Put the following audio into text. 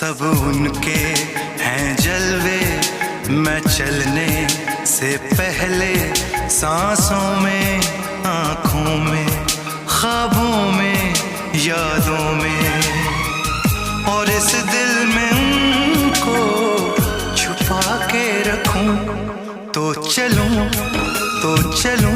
सब उनके हैं जलवे, मैं चलने से पहले सांसों में, आँखों में, ख्वाबों में, यादों में, और इस दिल में उनको छुपा के रखूं। तो चलूं